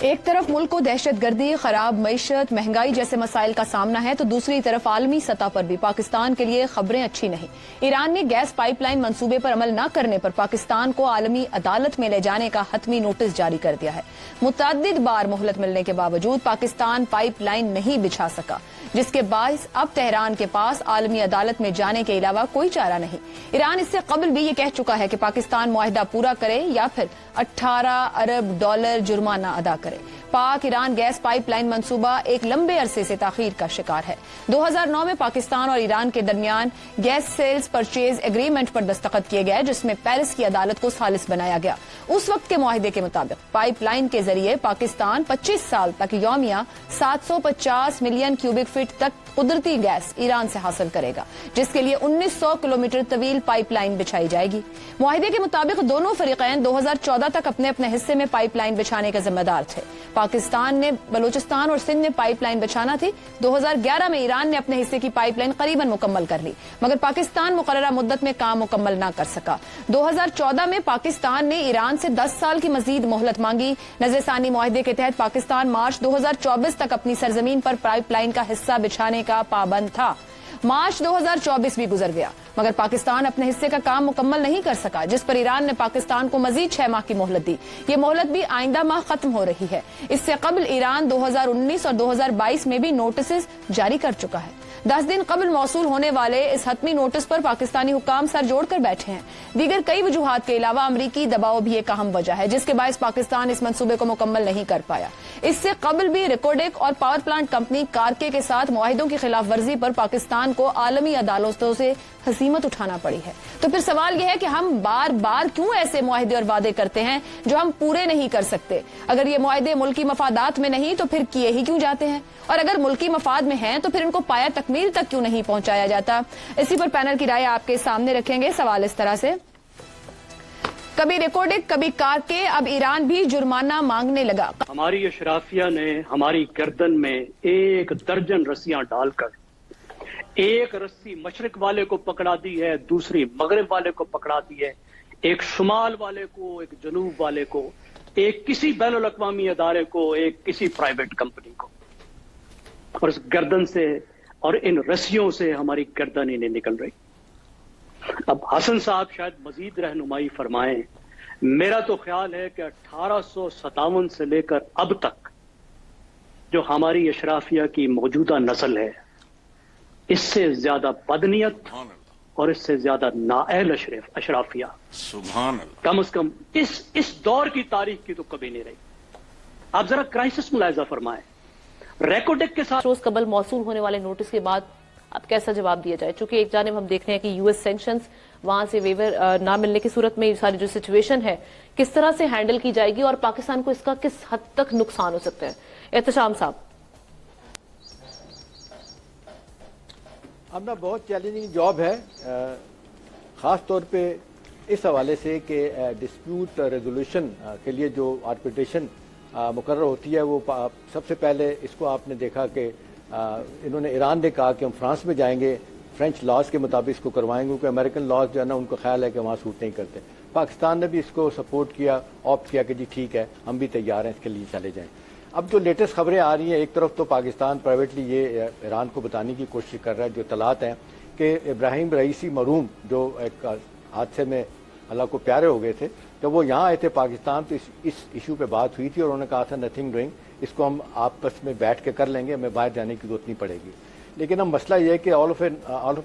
ایک طرف ملک کو دہشت گردی، خراب معیشت، مہنگائی جیسے مسائل کا سامنا ہے تو دوسری طرف عالمی سطح پر بھی پاکستان کے لیے خبریں اچھی نہیں۔ ایران نے گیس پائپ لائن منصوبے پر عمل نہ کرنے پر پاکستان کو عالمی عدالت میں لے جانے کا حتمی نوٹس جاری کر دیا ہے۔ متعدد بار مہلت ملنے کے باوجود پاکستان پائپ لائن نہیں بچھا سکا، جس کے باعث اب تہران کے پاس عالمی عدالت میں جانے کے علاوہ کوئی چارہ نہیں۔ ایران اس سے قبل بھی یہ کہہ چکا ہے کہ پاکستان معاہدہ پورا کرے یا پھر 18 ارب ڈالر جرمانہ ادا کرے۔ پاک ایران گیس پائپ لائن منصوبہ ایک لمبے عرصے سے تاخیر کا شکار ہے۔ 2009 میں پاکستان اور ایران کے درمیان گیس سیلز پرچیز ایگریمنٹ پر دستخط کیے گئے، جس میں پیرس کی عدالت کو ثالث بنایا گیا۔ اس وقت کے معاہدے کے مطابق پائپ لائن کے ذریعے پاکستان 25 سال تک یومیہ 750 ملین کیوبک فٹ تک قدرتی گیس ایران سے حاصل کرے گا، جس کے لیے 1900 کلومیٹر طویل پائپ لائن بچھائی جائے گی۔ معاہدے کے مطابق دونوں فریقین 2014 تک اپنے اپنے حصے میں پائپ لائن بچھانے کے ذمہ دار تھے۔ پاکستان نے بلوچستان اور سندھ میں پائپ لائن بچھانا تھی۔ 2011 میں ایران نے اپنے حصے کی پائپ لائن قریباً مکمل کر لی، مگر پاکستان مقررہ مدت میں کام مکمل نہ کر سکا۔ 2014 میں پاکستان نے ایران سے 10 سال کی مزید مہلت مانگی۔ نظر ثانی معاہدے کے تحت پاکستان مارچ 2024 تک اپنی سرزمین پر پائپ لائن کا حصہ بچھانے کا پابند تھا۔ مارچ 2024 بھی گزر گیا، مگر پاکستان اپنے حصے کا کام مکمل نہیں کر سکا، جس پر ایران نے پاکستان کو مزید 6 ماہ کی مہلت دی۔ یہ مہلت بھی آئندہ ماہ ختم ہو رہی ہے۔ اس سے قبل ایران 2019 اور 2022 میں بھی نوٹسز جاری کر چکا ہے۔ 10 دن قبل موصول ہونے والے اس حتمی نوٹس پر پاکستانی حکام سر جوڑ کر بیٹھے ہیں۔ دیگر کئی وجوہات کے علاوہ امریکی دباؤ بھی ایک اہم وجہ ہے، جس کے باعث پاکستان اس منصوبے کو مکمل نہیں کر پایا۔ اس سے قبل بھی ریکوڈیک اور پاور پلانٹ کمپنی کارکے کے ساتھ معاہدوں کی خلاف ورزی پر پاکستان کو عالمی عدالتوں سے ہزیمت اٹھانا پڑی ہے۔ تو پھر سوال یہ ہے کہ ہم بار بار کیوں ایسے معاہدے اور وعدے کرتے ہیں جو ہم پورے نہیں کر سکتے؟ اگر یہ معاہدے ملکی مفادات میں نہیں تو پھر کیے ہی کیوں جاتے ہیں؟ اور اگر ملکی مفاد میں ہیں تو پھر ان کو پایا تکمیل تک کیوں نہیں پہنچایا جاتا؟ اسی پر پینل کی رائے آپ کے سامنے رکھیں گے۔ سوال اس طرح سے، کبھی ریکارڈک کبھی کارکے، اب ایران بھی جرمانہ مانگنے لگا۔ ہماری اشرافیہ نے ہماری گردن میں 1 درجن رسیاں ڈال کر ایک رسی مشرق والے کو پکڑا دی ہے، دوسری مغرب والے کو پکڑا دی ہے، ایک شمال والے کو، ایک جنوب والے کو، ایک کسی بین الاقوامی ادارے کو، ایک کسی پرائیویٹ کمپنی کو، اور اس گردن سے اور ان رسیوں سے ہماری گردن ہی نہیں نکل رہی۔ اب حسن صاحب شاید مزید رہنمائی فرمائیں۔ میرا تو خیال ہے کہ 1857 سے لے کر اب تک جو ہماری اشرافیہ کی موجودہ نسل ہے، اس سے زیادہ بدنیت اور اس سے زیادہ نااہل اشرافیہ سبحان اللہ کم از کم اس دور کی تاریخ کی تو کبھی نہیں رہی۔ آپ ذرا کرائسس ملاحظہ فرمائیں۔ ریکوڈک کے ساتھ روز قبل موصول ہونے والے نوٹس کے بعد اب کیسا جواب دیا جائے؟ چونکہ ایک جانب ہم دیکھ رہے ہیں کہ یو ایس سینکشنز، وہاں سے ویور نہ ملنے کی صورت میں یہ ساری جو سچویشن ہے کس طرح سے ہینڈل کی جائے گی اور پاکستان کو اس کا کس حد تک نقصان ہو سکتا ہے؟ احتشام صاحب۔ اب بہت چیلنجنگ جاب ہے، خاص طور پہ اس حوالے سے کہ ڈسپیوٹ ریزولوشن کے لیے جو آربیٹریشن مقرر ہوتی ہے، وہ سب سے پہلے اس کو آپ نے دیکھا کہ انہوں نے ایران نے کہا کہ ہم فرانس میں جائیں گے، فرینچ لاز کے مطابق اس کو کروائیں گے، کیونکہ امریکن لاز جو ہے نا ان کو خیال ہے کہ وہاں سوٹ نہیں کرتے۔ پاکستان نے بھی اس کو سپورٹ کیا، آپٹ کیا کہ جی ٹھیک ہے ہم بھی تیار ہیں، اس کے لیے چلے جائیں۔ اب جو لیٹسٹ خبریں آ رہی ہیں، ایک طرف تو پاکستان پرائیویٹلی یہ ایران کو بتانے کی کوشش کر رہا ہے، جو اطلاعات ہیں کہ ابراہیم رئیسی مرحوم جو ایک حادثے میں اللہ کو پیارے ہو گئے تھے، جب وہ یہاں آئے تھے پاکستان تو اس ایشو پہ بات ہوئی تھی اور انہوں نے کہا تھا نتھنگ ڈوئنگ، اس کو ہم آپس میں بیٹھ کے کر لیں گے، ہمیں باہر جانے کی ضرورت نہیں پڑے گی۔ لیکن اب مسئلہ یہ ہے کہ آل آف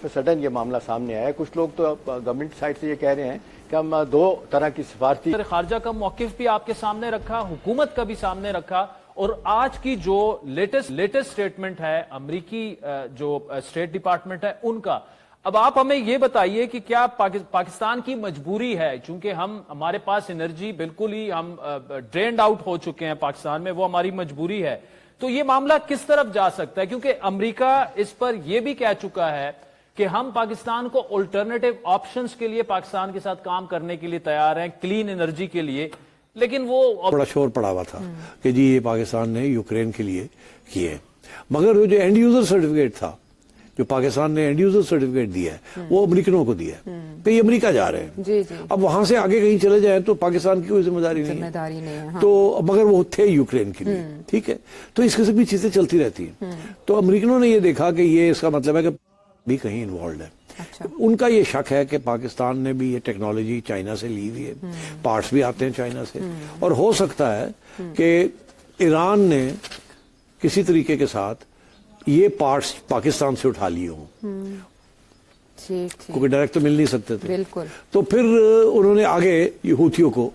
اے سڈن یہ معاملہ سامنے آیا ہے۔ کچھ لوگ تو گورنمنٹ سائڈ سے یہ کہہ رہے ہیں کہ ہم 2 طرح کی سفارتی خارجہ کا موقف بھی آپ کے سامنے رکھا، حکومت کا بھی سامنے رکھا، اور آج کی جو لیٹسٹ سٹیٹمنٹ ہے امریکی جو اسٹیٹ ڈپارٹمنٹ ہے ان کا، اب آپ ہمیں یہ بتائیے کہ کیا پاکستان کی مجبوری ہے، چونکہ ہمارے پاس انرجی بالکل ہی ہم ڈرینڈ آؤٹ ہو چکے ہیں پاکستان میں، وہ ہماری مجبوری ہے، تو یہ معاملہ کس طرف جا سکتا ہے؟ کیونکہ امریکہ اس پر یہ بھی کہہ چکا ہے کہ ہم پاکستان کو الٹرنیٹو آپشنز کے لیے پاکستان کے ساتھ کام کرنے کے لیے تیار ہیں، کلین انرجی کے لیے، لیکن وہ بڑا شور پڑا ہوا تھا کہ جی یہ پاکستان نے یوکرین کے لیے کیے، مگر وہ جو اینڈ یوزر سرٹیفکیٹ تھا جو پاکستان نے اینڈ یوزر سرٹیفکیٹ دیا ہے وہ امریکنوں کو دیا ہے کہ یہ امریکہ جا رہے ہیں. جی جی. اب وہاں سے آگے کہیں چلے جائیں تو پاکستان کی کوئی ذمہ داری نہیں ہے. تو مگر وہ تھے یوکرین کے لیے, ٹھیک ہے, تو اس قسم کی چیزیں چلتی رہتی ہیں. تو امریکنوں نے یہ دیکھا کہ یہ اس کا مطلب ہے کہ بھی کہیں انوالوڈ ہے. ان کا یہ شک ہے کہ پاکستان نے بھی یہ ٹیکنالوجی چائنا سے لی ہوئی ہے, پارٹس بھی آتے ہیں چائنا سے, اور ہو سکتا ہے کہ ایران نے کسی طریقے کے ساتھ یہ پارٹس پاکستان سے اٹھا لیے ہوں, کیونکہ ڈائریکٹ تو مل نہیں سکتے تھے. بالکل. تو پھر انہوں نے آگے یہ ہوتھیوں کو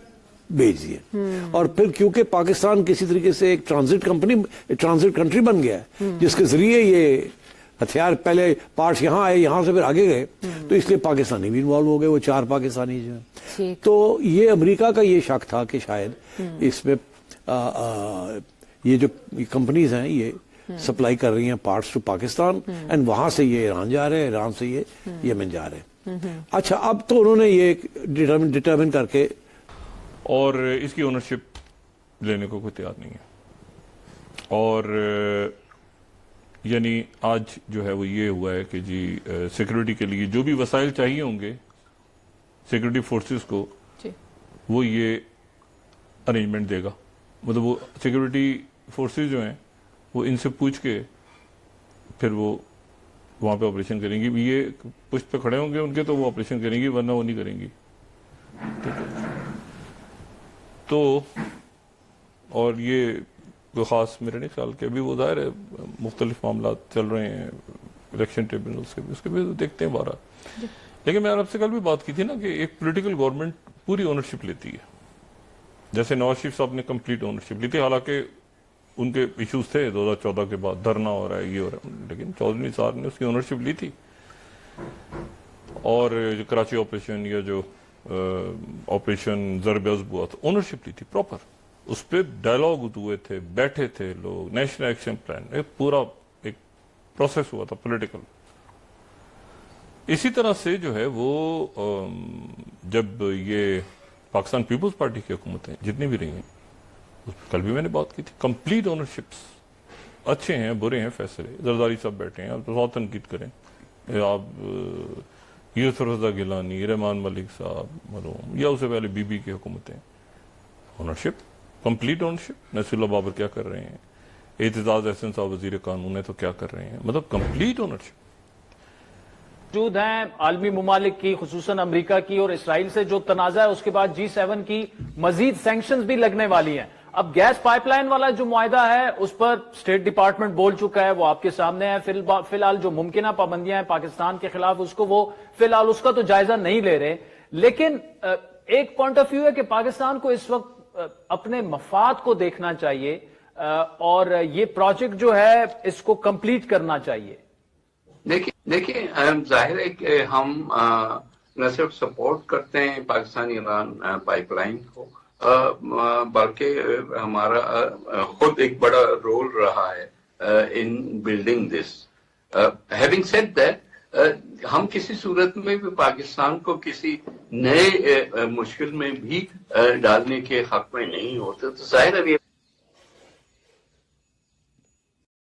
بھیج دیے, اور پھر کیونکہ پاکستان کسی طریقے سے ایک ٹرانزٹ کنٹری بن گیا ہے جس کے ذریعے یہ ہتھیار, پہلے پارٹس یہاں آئے, یہاں سے پھر آگے گئے, تو اس لیے پاکستانی بھی انوالو ہو گئے, وہ 4 پاکستانی جو ہیں. تو یہ امریکہ کا یہ شک تھا کہ شاید اس میں یہ جو کمپنیز ہیں یہ سپلائی کر رہی ہیں پارٹس ٹو پاکستان, اینڈ وہاں سے یہ ایران جا رہے ہیں, ایران سے یہ یمن جا رہے ہیں. اچھا, اب تو انہوں نے یہ ڈٹرمن کر کے, اور اس کی اونرشپ لینے کو کوئی تیار نہیں ہے. اور یعنی آج جو ہے وہ یہ ہوا ہے کہ جی سیکورٹی کے لیے جو بھی وسائل چاہیے ہوں گے سیکورٹی فورسز کو, وہ یہ ارینجمنٹ دے گا. مطلب وہ سیکورٹی فورسز جو ہیں وہ ان سے پوچھ کے پھر وہ وہاں پہ آپریشن کریں گی. یہ پشت پہ کھڑے ہوں گے ان کے تو وہ آپریشن کریں گی, ورنہ وہ نہیں کریں گی. تو اور یہ کوئی خاص میرے نہیں خیال کہ ابھی وہ ظاہر ہے مختلف معاملات چل رہے ہیں الیکشن ٹریبونلز کے بھی, اس کے بھی دیکھتے ہیں بارہ. لیکن میں آپ سے کل بھی بات کی تھی نا کہ ایک پولیٹیکل گورنمنٹ پوری اونرشپ لیتی ہے. جیسے نواز شریف صاحب نے کمپلیٹ اونرشپ لی تھی, حالانکہ ان کے ایشوز تھے 2014 کے بعد, دھرنا ہو رہا ہے, یہ ہو رہا ہے, لیکن چودھری صاحب نے اس کی اونرشپ لی تھی. اور جو کراچی آپریشن یا جو آپریشن ضرب عضب ہوا تھا, اونرشپ لی تھی پراپر. اس پہ ڈائلاگ ہوئے تھے, بیٹھے تھے لوگ, نیشنل ایکشن پلان, ایک پورا ایک پروسیس ہوا تھا پولیٹیکل. اسی طرح سے جو ہے وہ جب یہ پاکستان پیپلز پارٹی کی حکومتیں جتنی بھی رہی ہیں, کل بھی میں نے بات کی تھی, کمپلیٹ اونرشپس, اچھے ہیں برے ہیں فیصلے, زرداری صاحب بیٹھے ہیں, آپ بہت تنقید کریں, آپ یوسف رضا گیلانی, رحمان ملک صاحب مرحوم, یا اس سے پہلے بی بی کی حکومتیں, اونرشپ, کمپلیٹ اونرشپ. نصیر اللہ بابر کیا کر رہے ہیں, اعتزاز احسن صاحب وزیر قانون ہے تو کیا کر رہے ہیں, مطلب کمپلیٹ اونرشپ. موجود ہیں عالمی ممالک کی, خصوصاً امریکہ کی اور اسرائیل سے جو تنازع ہے, اس کے بعد G7 کی مزید سینکشنز بھی لگنے والی ہیں. اب گیس پائپ لائن والا جو معاہدہ ہے اس پر اسٹیٹ ڈپارٹمنٹ بول چکا ہے, وہ آپ کے سامنے ہے. فی الحال جو ممکنہ پابندیاں ہیں پاکستان کے خلاف, اس کو وہ فی الحال اس کا تو جائزہ نہیں لے رہے. لیکن ایک پوائنٹ آف ویو ہے کہ پاکستان کو اس وقت اپنے مفاد کو دیکھنا چاہیے اور یہ پروجیکٹ جو ہے اس کو کمپلیٹ کرنا چاہیے. دیکھیں ظاہر ہے کہ ہم نہ صرف سپورٹ کرتے ہیں پاکستان ایران پائپ لائن کو, بلکہ ہمارا خود ایک بڑا رول رہا ہے in building this. Having said that, ہم کسی صورت میں بھی پاکستان کو کسی نئے مشکل میں بھی ڈالنے کے حق میں نہیں ہوتے. تو ظاہر ہے